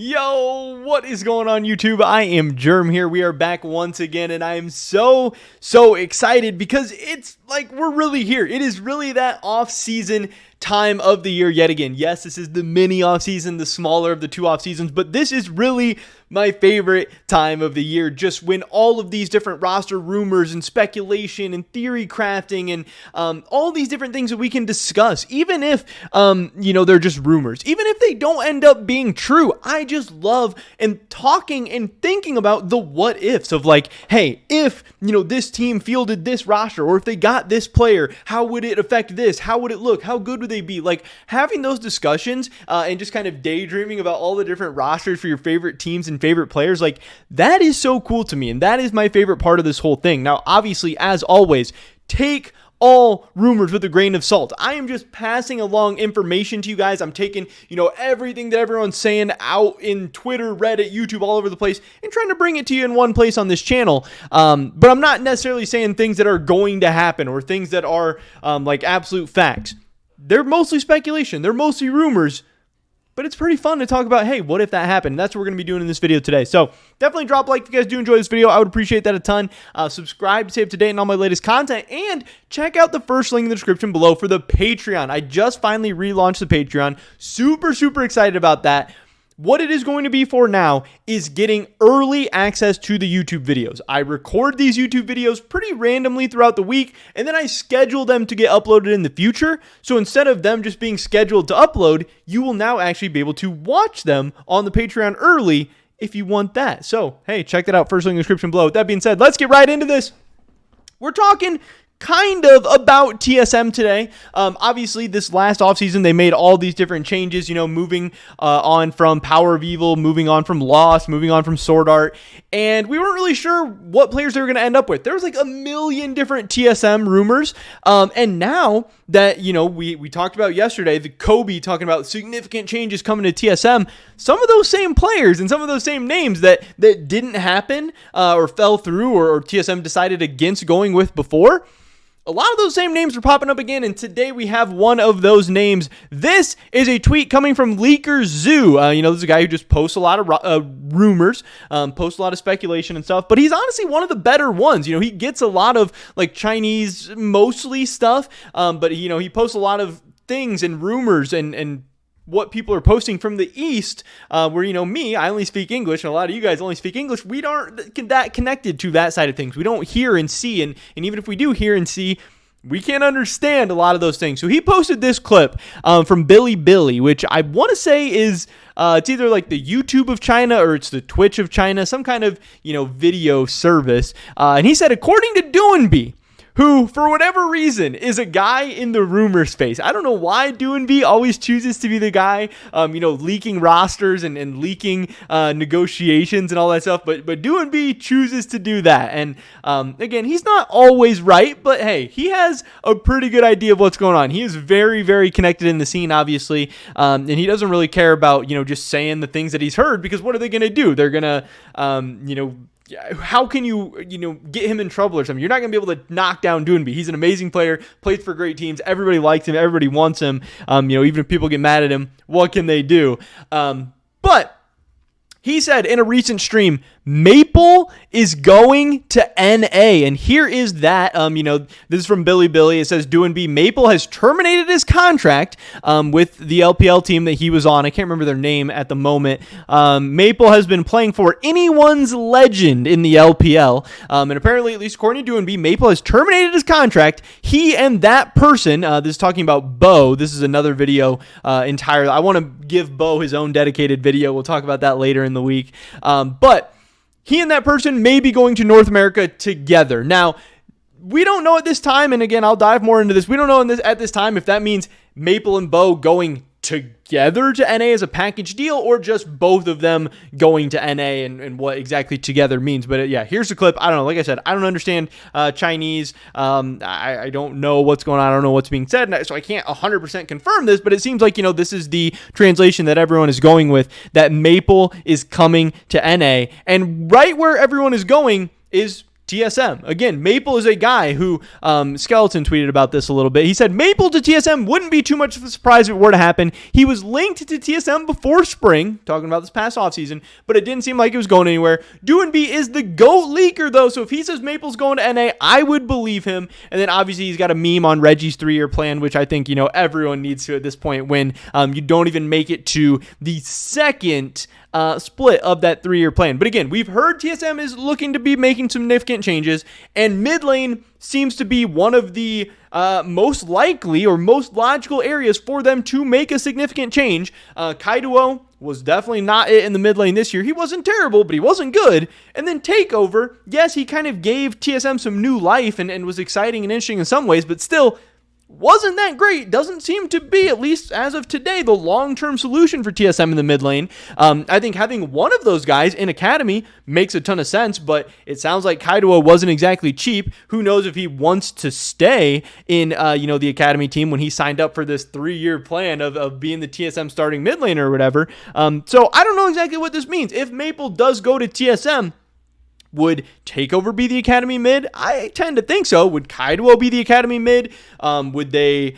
Yo, what is going on YouTube? I am Germ here. We are back once again, and I am so excited because it's like we're really here. It is really that off-season time of the year yet again. Yes, this is the mini off-season, the smaller of the two off-seasons, but this is really my favorite time of the year, just when all of these different roster rumors and speculation and theory crafting and all these different things that we can discuss, even if, they're just rumors, even if they don't end up being true. I just love and talking and thinking about the what ifs of like, hey, if, this team fielded this roster, or if they got this player, how would it affect this? How would it look? How good would they be? Like having those discussions and just kind of daydreaming about all the different rosters for your favorite teams and favorite players, like that is so cool to me, and that is my favorite part of this whole thing. Now, obviously, as always, take all rumors with a grain of salt. I am just passing along information to you guys. I'm taking, everything that everyone's saying out in Twitter, Reddit, YouTube, all over the place, and trying to bring it to you in one place on this channel. But I'm not necessarily saying things that are going to happen or things that are like absolute facts. They're mostly speculation. They're mostly rumors. But it's pretty fun to talk about, hey, what if that happened? That's what we're going to be doing in this video today. So definitely drop a like if you guys do enjoy this video. I would appreciate that a ton. Subscribe to stay up to date on all my latest content. And check out the first link in the description below for the Patreon. I just finally relaunched the Patreon. Super excited about that. What it is going to be for now is getting early access to the YouTube videos. I record these YouTube videos pretty randomly throughout the week, and then I schedule them to get uploaded in the future. So instead of them just being scheduled to upload, you will now actually be able to watch them on the Patreon early if you want that. So, hey, check that out. First link in the description below. With that being said, let's get right into this. We're talking kind of about TSM today. Obviously, this last offseason, they made all these different changes, moving on from Power of Evil, moving on from Lost, moving on from Sword Art, and we weren't really sure what players they were going to end up with. There was like a million different TSM rumors, and now that, we talked about yesterday, the Kobe talking about significant changes coming to TSM, some of those same players and some of those same names that didn't happen or fell through or TSM decided against going with before, a lot of those same names are popping up again, and today we have one of those names. This is a tweet coming from Leaker Zoo. This is a guy who just posts a lot of rumors, posts a lot of speculation and stuff, but he's honestly one of the better ones. He gets a lot of like Chinese mostly stuff, but he posts a lot of things and rumors and what people are posting from the East, where, me, I only speak English, and a lot of you guys only speak English. We aren't that connected to that side of things. We don't hear and see, and even if we do hear and see, we can't understand a lot of those things. So he posted this clip from Billy, which I want to say is, it's either like the YouTube of China or it's the Twitch of China, some kind of, video service. And he said, according to Doinby, who, for whatever reason, is a guy in the rumor space. I don't know why Doinby always chooses to be the guy, leaking rosters and leaking negotiations and all that stuff. But Doinby chooses to do that. And again, he's not always right, but hey, he has a pretty good idea of what's going on. He is very connected in the scene, obviously, and he doesn't really care about just saying the things that he's heard, because what are they going to do? They're going to how can you, get him in trouble or something? You're not going to be able to knock down Doinby. He's an amazing player, plays for great teams. Everybody likes him. Everybody wants him. Even if people get mad at him, what can they do? But he said in a recent stream, Maple is going to NA, and here is that. This is from Billy. It says Doinby, Maple has terminated his contract with the LPL team that he was on. I can't remember their name at the moment. Maple has been playing for Anyone's Legend in the LPL, and apparently, at least according to Doinby, Maple has terminated his contract. He and that person, this is talking about Bo. This is another video entirely. I want to give Bo his own dedicated video. We'll talk about that later in the week. But he and that person may be going to North America together. Now, we don't know at this time, and again, I'll dive more into this. We don't know at this time if that means Maple and Bo going together to NA as a package deal, or just both of them going to NA and what exactly together means. But yeah, here's the clip. I don't know. Like I said, I don't understand Chinese. I don't know what's going on. I don't know what's being said. So I can't 100% confirm this, but it seems like, this is the translation that everyone is going with, that Maple is coming to NA. And right where everyone is going is TSM. Again, Maple is a guy who, Skeleton tweeted about this a little bit. He said, Maple to TSM wouldn't be too much of a surprise if it were to happen. He was linked to TSM before spring, talking about this past offseason, but it didn't seem like it was going anywhere. Doinby is the GOAT leaker, though, so if he says Maple's going to NA, I would believe him. And then obviously he's got a meme on Reggie's 3-year plan, which I think, everyone needs to at this point when you don't even make it to the second split of that 3-year plan. But again, we've heard TSM is looking to be making significant changes, and mid lane seems to be one of the most likely or most logical areas for them to make a significant change. Kaiduo was definitely not it in the mid lane this year. He wasn't terrible, but he wasn't good. And then Takeover, yes, he kind of gave TSM some new life and was exciting and interesting in some ways, but still wasn't that great. Doesn't seem to be, at least as of today, the long-term solution for TSM in the mid lane. I think having one of those guys in Academy makes a ton of sense, but it sounds like Kaidoa wasn't exactly cheap. Who knows if he wants to stay in the Academy team when he signed up for this 3-year plan of being the TSM starting mid laner or whatever. So I don't know exactly what this means. If Maple does go to TSM, would Takeover be the Academy mid? I tend to think so. Would Kaido be the Academy mid? Would they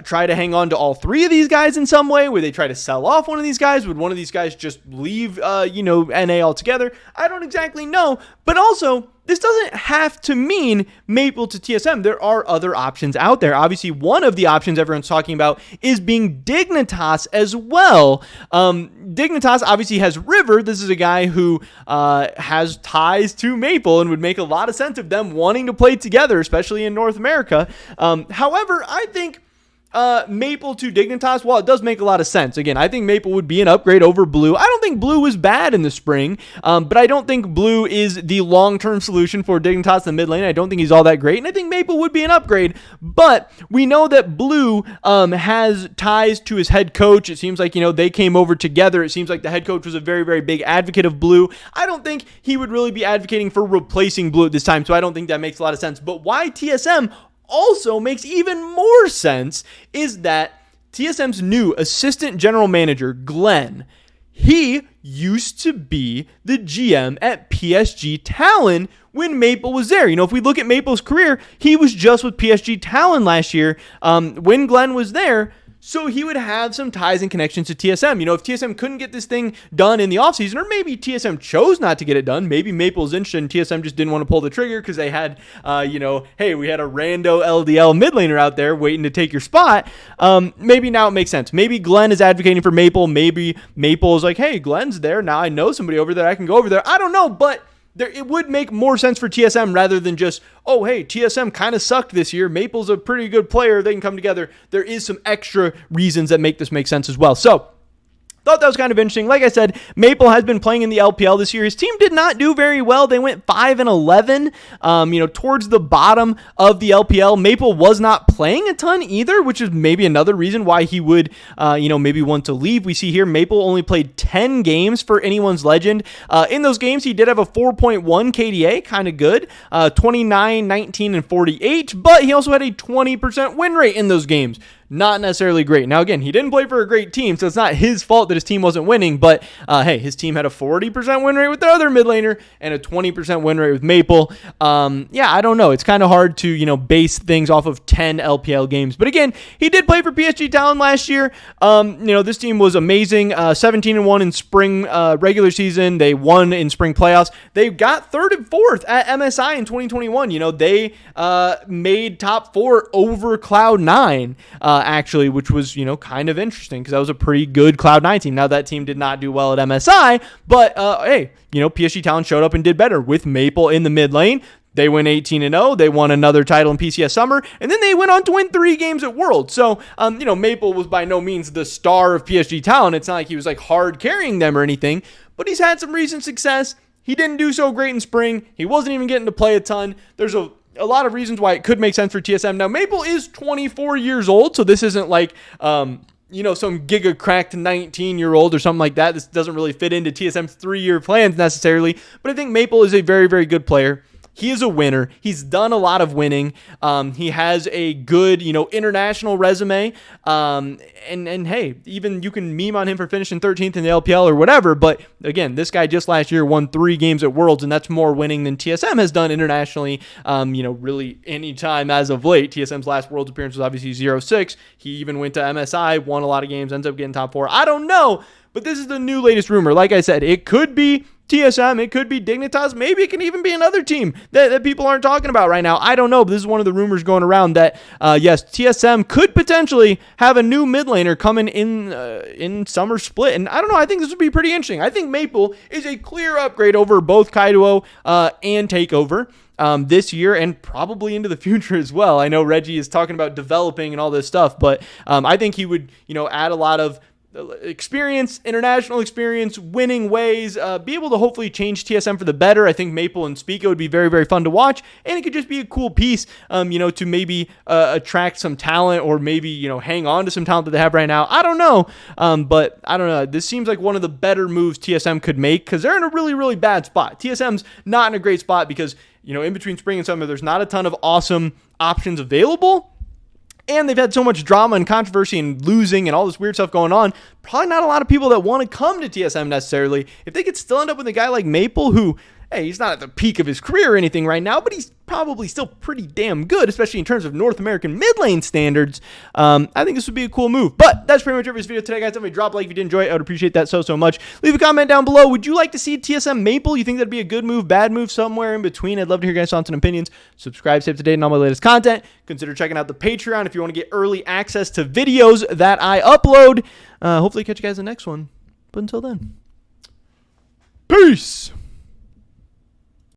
try to hang on to all 3 of these guys in some way? Would they try to sell off one of these guys? Would one of these guys just leave, NA altogether? I don't exactly know. But also, this doesn't have to mean Maple to TSM. There are other options out there. Obviously, one of the options everyone's talking about is being Dignitas as well. Dignitas obviously has River. This is a guy who has ties to Maple and would make a lot of sense of them wanting to play together, especially in North America. However, I think Maple to Dignitas, well, it does make a lot of sense. Again, I think Maple would be an upgrade over Blue. I don't think Blue was bad in the spring, but I don't think Blue is the long-term solution for Dignitas in the mid lane. I don't think he's all that great, and I think Maple would be an upgrade, but we know that Blue has ties to his head coach. It seems like, they came over together. It seems like the head coach was a very, very big advocate of Blue. I don't think he would really be advocating for replacing Blue at this time, so I don't think that makes a lot of sense. But why TSM also makes even more sense is that TSM's new assistant general manager, Glenn, he used to be the GM at PSG Talon when Maple was there. If we look at Maple's career, he was just with PSG Talon last year when Glenn was there. So he would have some ties and connections to TSM. If TSM couldn't get this thing done in the offseason, or maybe TSM chose not to get it done, maybe Maple's interested and TSM just didn't want to pull the trigger because they had, hey, we had a rando LDL mid laner out there waiting to take your spot. Maybe now it makes sense. Maybe Glenn is advocating for Maple. Maybe Maple is like, hey, Glenn's there. Now I know somebody over there. I can go over there. I don't know, but it would make more sense for TSM rather than just, oh, hey, TSM kind of sucked this year. Maple's a pretty good player. They can come together. There is some extra reasons that make this make sense as well. So thought that was kind of interesting. Like I said, Maple has been playing in the LPL this year. His team did not do very well. They went 5-11, towards the bottom of the LPL. Maple was not playing a ton either, which is maybe another reason why he would, maybe want to leave. We see here Maple only played 10 games for anyone's legend. In those games, he did have a 4.1 KDA, kind of good, 29, 19, and 48, but he also had a 20% win rate in those games. Not necessarily great. Now, again, he didn't play for a great team, so it's not his fault that his team wasn't winning, but hey, his team had a 40% win rate with the other mid laner and a 20% win rate with Maple. I don't know. It's kind of hard to, base things off of 10 LPL games. But again, he did play for PSG Talon last year. This team was amazing. 17-1 in spring regular season. They won in spring playoffs. They got 3rd and 4th at MSI in 2021. They made top 4 over Cloud9. Actually, which was, kind of interesting because that was a pretty good Cloud9 team. Now, that team did not do well at MSI, but, hey, PSG Talon showed up and did better with Maple in the mid lane. They went 18-0. They won another title in PCS Summer, and then they went on to win 3 games at Worlds. So, Maple was by no means the star of PSG Talon. It's not like he was, hard carrying them or anything, but he's had some recent success. He didn't do so great in spring. He wasn't even getting to play a ton. There's a lot of reasons why it could make sense for TSM. Now, Maple is 24 years old, so this isn't like, some giga cracked 19-year-old or something like that. This doesn't really fit into TSM's 3-year plans necessarily, but I think Maple is a very, very good player. he is a winner. He's done a lot of winning. He has a good, international resume. And hey, even you can meme on him for finishing 13th in the LPL or whatever. But again, this guy just last year won 3 games at Worlds, and that's more winning than TSM has done internationally. Really any time as of late. TSM's last Worlds appearance was obviously 0-6. He even went to MSI, won a lot of games, ends up getting top 4. I don't know, but this is the new latest rumor. Like I said, it could be TSM, it could be Dignitas, maybe it can even be another team that people aren't talking about right now. I don't know, but this is one of the rumors going around that, yes, TSM could potentially have a new mid laner coming in summer split. And I don't know, I think this would be pretty interesting. I think Maple is a clear upgrade over both Kaido and Takeover this year and probably into the future as well. I know Reggie is talking about developing and all this stuff, but I think he would, add a lot of experience, international experience, winning ways, be able to hopefully change TSM for the better. I think Maple and Spica would be very, very fun to watch, and it could just be a cool piece, to maybe attract some talent or maybe, hang on to some talent that they have right now. I don't know, but I don't know. This seems like one of the better moves TSM could make because they're in a really, really bad spot. TSM's not in a great spot because, in between spring and summer, there's not a ton of awesome options available. And they've had so much drama and controversy and losing and all this weird stuff going on. Probably not a lot of people that want to come to TSM necessarily. If they could still end up with a guy like Maple who, hey, he's not at the peak of his career or anything right now, but he's probably still pretty damn good, especially in terms of North American mid lane standards. I think this would be a cool move. But that's pretty much every video today, guys. Definitely drop a like if you did enjoy it. I would appreciate that so much. Leave a comment down below. Would you like to see TSM Maple? You think that'd be a good move, bad move, somewhere in between? I'd love to hear your guys' thoughts and opinions. Subscribe, stay up to date on all my latest content. Consider checking out the Patreon if you want to get early access to videos that I upload. Hopefully catch you guys in the next one. But until then, peace!